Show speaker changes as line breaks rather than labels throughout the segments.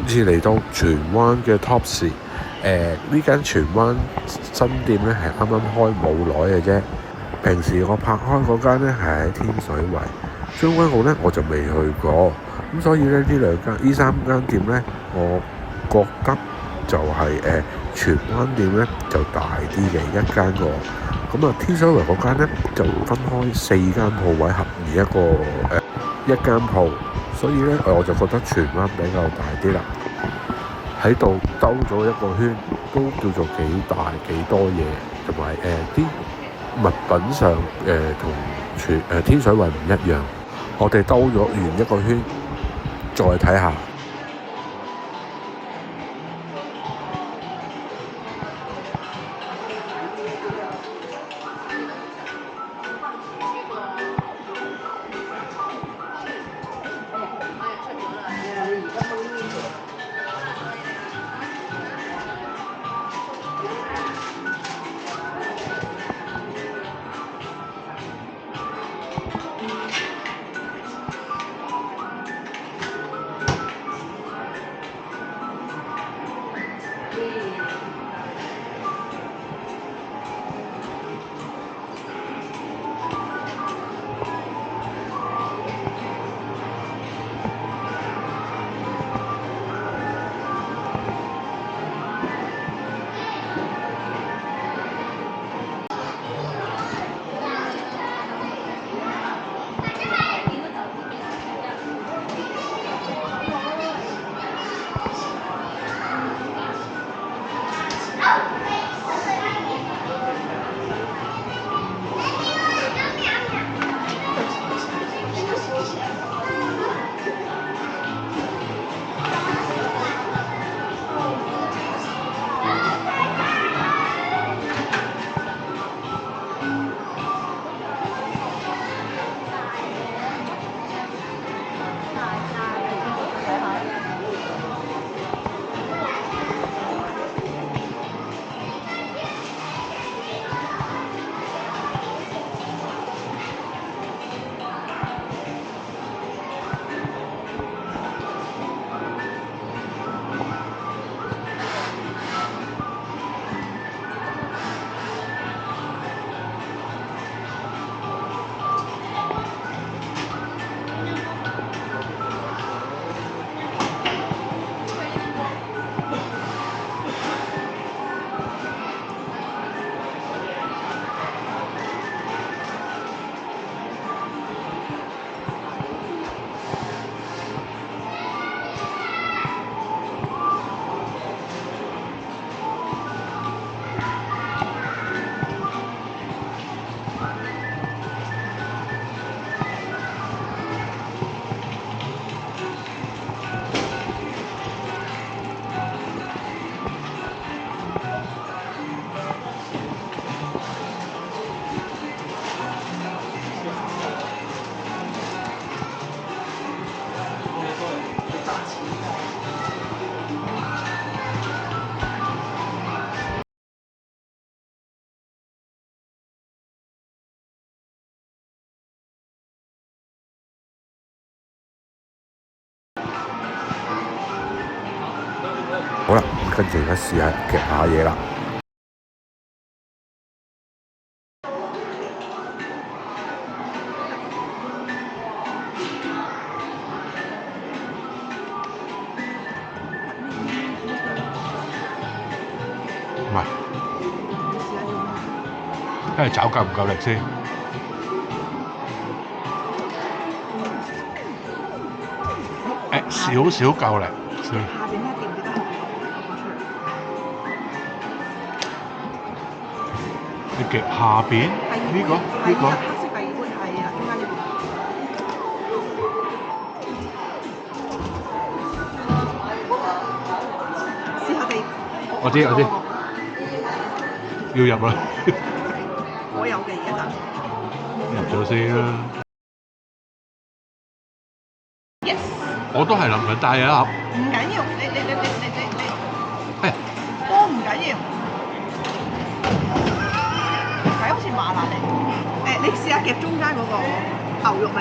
次嚟到荃灣嘅 Tops，呢間荃灣新店咧係啱啱開冇耐嘅啫。平時我拍開嗰間咧係喺天水圍，將軍澳咧我就未去過，咁所以咧呢三間店咧，我覺得就係荃灣店咧就大啲嘅一間個，咁啊天水圍嗰間咧就分開4間鋪位合而一間鋪，所以咧我就覺得荃灣比較大啲啦。喺度兜咗一個圈，都叫做幾大幾多嘢，同埋啲物品上同天水圍唔一樣。我哋兜咗完一個圈，再睇下。好啦，咁跟住而家試下夾下嘢啦。唔係，睇下爪夠唔夠力先。少少夠力先。
下邊咧記唔記得係攞出嚟？
你夾下邊呢個？
黑色第二杯係啊，中間呢邊。試下地。
我知。要入啦。
我有嘅而家
入咗先啦。
Yes。
我都係諗緊帶一盒。
唔緊要，你。
係。
都唔緊要。係好似麻辣嚟。你試下夾中間嗰個牛肉味。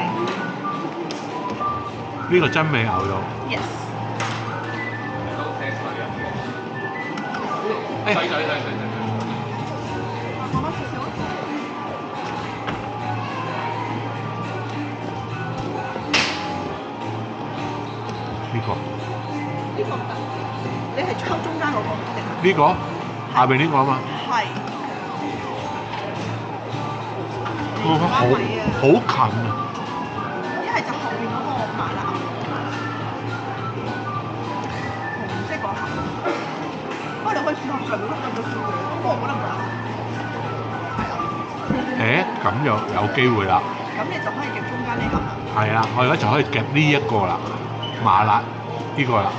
呢個真味牛肉。
Yes。
哎，使。
講多少少。
呢個
呢個唔得，你係抽中間嗰個定係？
呢個下邊呢個啊嘛。
係。
好好近啊！
一係就後邊嗰個麻辣牛紅色嗰盒，不過你可以試下上面碌咁多少嘅，不過我覺得唔得。係啊。
咁就有機會啦。
咁你就可以夾中間呢盒啦。
係啊，我而家就可以夾呢一個啦，麻辣呢個啦。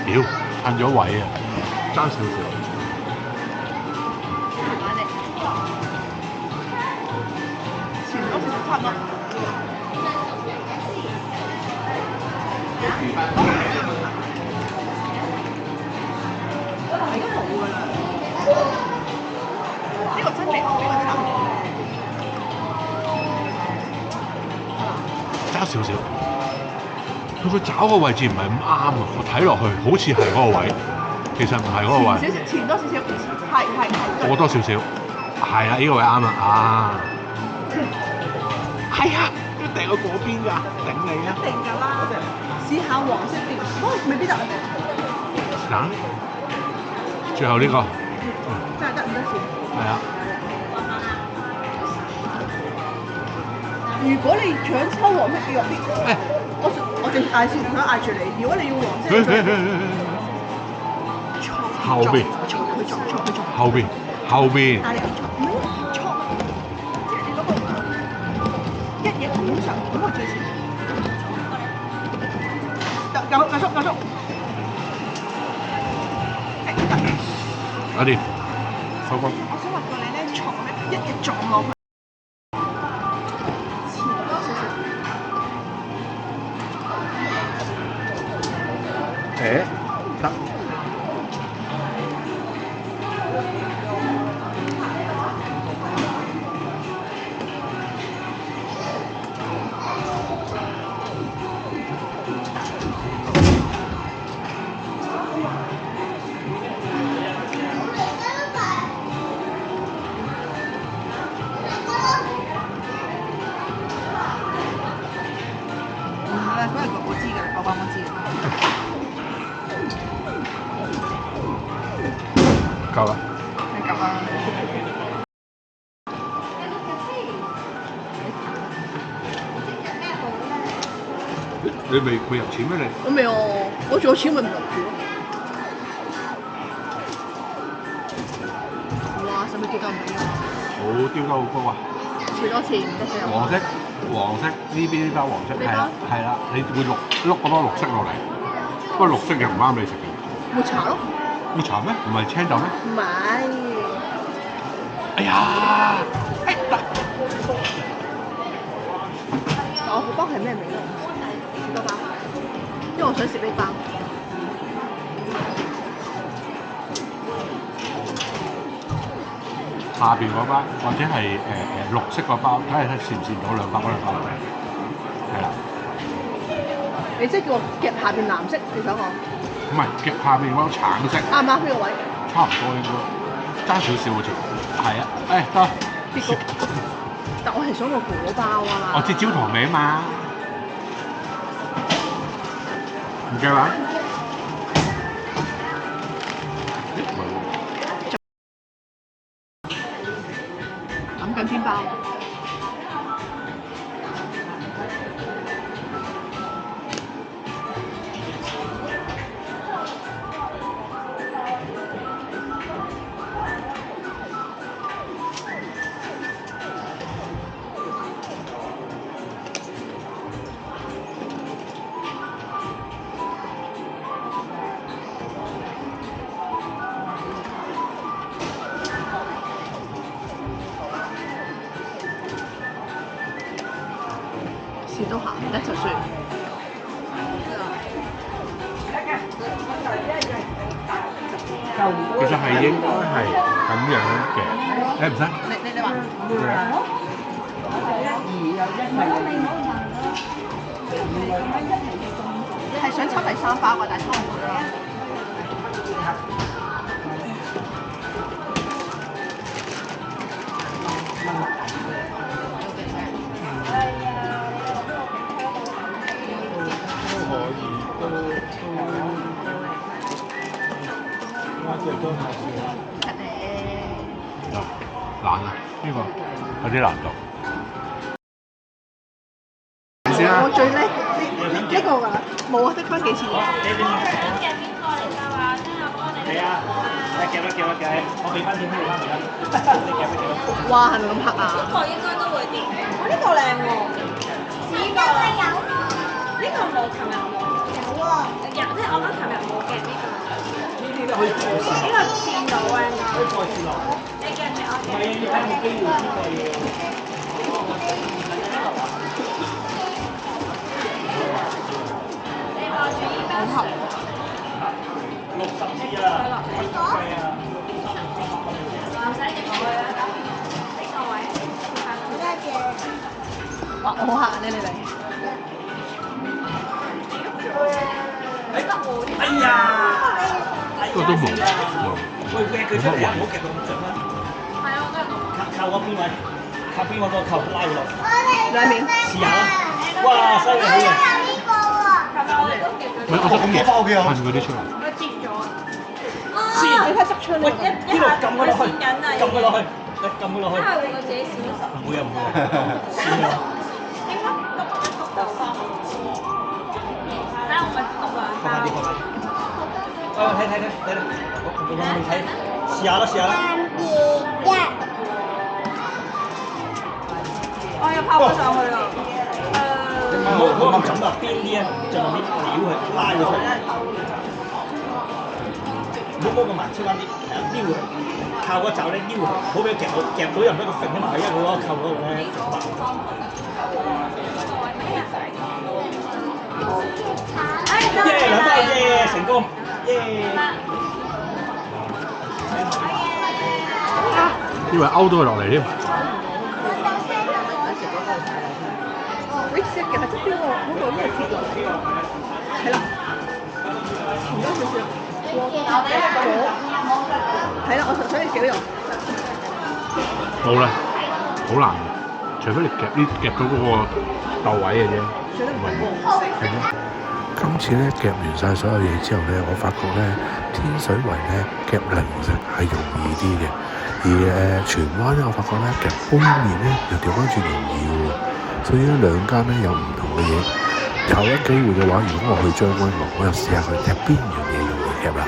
屌，褪咗位啊，爭少少。
慢啲，前多少少差唔多。係都冇㗎啦。呢個真係牛，呢個差唔多。
爭少少。佢個爪個位置唔係咁啱啊！我睇落去好似係嗰個位，其實唔係嗰個位。
前多少少，係。
過多少少，係啦，呢個位啱啦啊！係啊，要掟去嗰邊㗎，頂你啊！
一定㗎啦，試下黃色啲，不過未必得。
等，最後呢個，
真係得唔得先？
係啊。
如果你想抽黃色嘅肉啲，我淨嗌先，想嗌住你。如果你要黃色嘅，
後邊，後邊。
但係你錯，唔係錯，即係你嗰個一嘢拱上，咁我最先。夠足。
搞掂，收工。
我想話過你咧，床咧一嘢撞落去。前多少少。
得。
嗰個我知㗎，嗰班我知㗎。
夠啦。
係咁啦。
你未入錢咩你？
我未喎，我仲有錢咪唔入住咯。哇！使唔使跌得唔低啊？
好丟得好高啊！
幾多錢？唔得四
黃色呢邊呢包黃色係啦，你會碌嗰包綠色落嚟，不過綠色又唔啱你食嘅。
抹茶咯。
抹茶咩？唔係青豆咩？
唔係。
哎呀！
我嗰包係咩味咧？幾多包？因為我想食呢包。
下邊嗰包或者係綠色嗰包，睇下試唔試到兩包落嚟。係啦。
你即係叫我夾下邊藍色，你想我？
唔係夾下邊嗰包橙色。
啱唔啱呢個位？
差唔多應該，爭少少好似。係啊，得。
但我係想個果包啊嘛。
我知焦糖味啊嘛。唔計話？
諗緊邊包？試都行得就算。
其實係應該係咁樣嘅，誒唔使。
你話你係想抽第三包啊？但係抽唔到啦。
難啊，呢個有啲難度。你先啦。
我最叻呢個㗎，冇啊，得翻幾次喎。
係啊，夾啦，我俾翻錢俾你翻嚟啦。你夾咩夾？
哇，係咪咁黑啊？
呢個應該都會掂。我呢個靚喎，呢個有咯。呢個冇，琴日冇。有喎。有，即係我覺得琴日冇夾呢個。
呢個可以再試。
呢個掂到啊！
可以再試落。
你夾唔夾我？
唔係啊，要睇有冇機會呢個嘢。
你話住依家
好黑。
60次啊！係啊！
唔使點我啦，呢個位。
哇，好黑啊！你嚟。
哎呀！
呢個都冇。
喂，佢出嚟啊！唔好夾到咁盡啦。
係啊，我都係咁。
靠嗰邊位，靠邊個靠拉落。
兩面。
試下啦！哇，犀利好嘢！
琴日我哋都夾咗。
喂，我執咁嘅，
翻屋企啊！
噴嗰啲出嚟。
我接咗。
先，
你睇執出嚟。
呢度撳佢落去，撳佢落去，你撳佢落去。
因為我自己少咗。
唔會啊，唔會啊。試啊！
應該篤一篤就放。睇我咪篤兩包。
放快啲，放快啲。睇，我未睇，試下啦，試下啦。
我又拋咗上去啊！
唔好咁啊，邊啲啊，盡量啲撩佢，拉佢出嚟。唔好咁埋，超翻啲，撩佢，靠嗰爪咧撩佢，唔好俾佢夾到，夾到又唔俾佢揈起埋，因為佢嗰個扣嗰度咧白。耶！兩包耶，成功！耶！
以為勾到佢落嚟添。
你試下夾喺側邊喎，嗰度應該跌落嚟。係啦，前多少少。係啦，我想你夾呢度。
冇啦，好難，除非你夾到嗰個竇位嘅啫，唔係。係咯。今次咧夾完晒所有嘢之後咧，我發覺咧天水圍咧夾零食係容易啲嘅，而荃灣咧我發覺咧夾杯麵咧又調翻轉容易喎，所以咧兩間咧有唔同嘅嘢。有一機會嘅話，如果我去將軍澳，我又試下去夾邊樣嘢容易夾啦。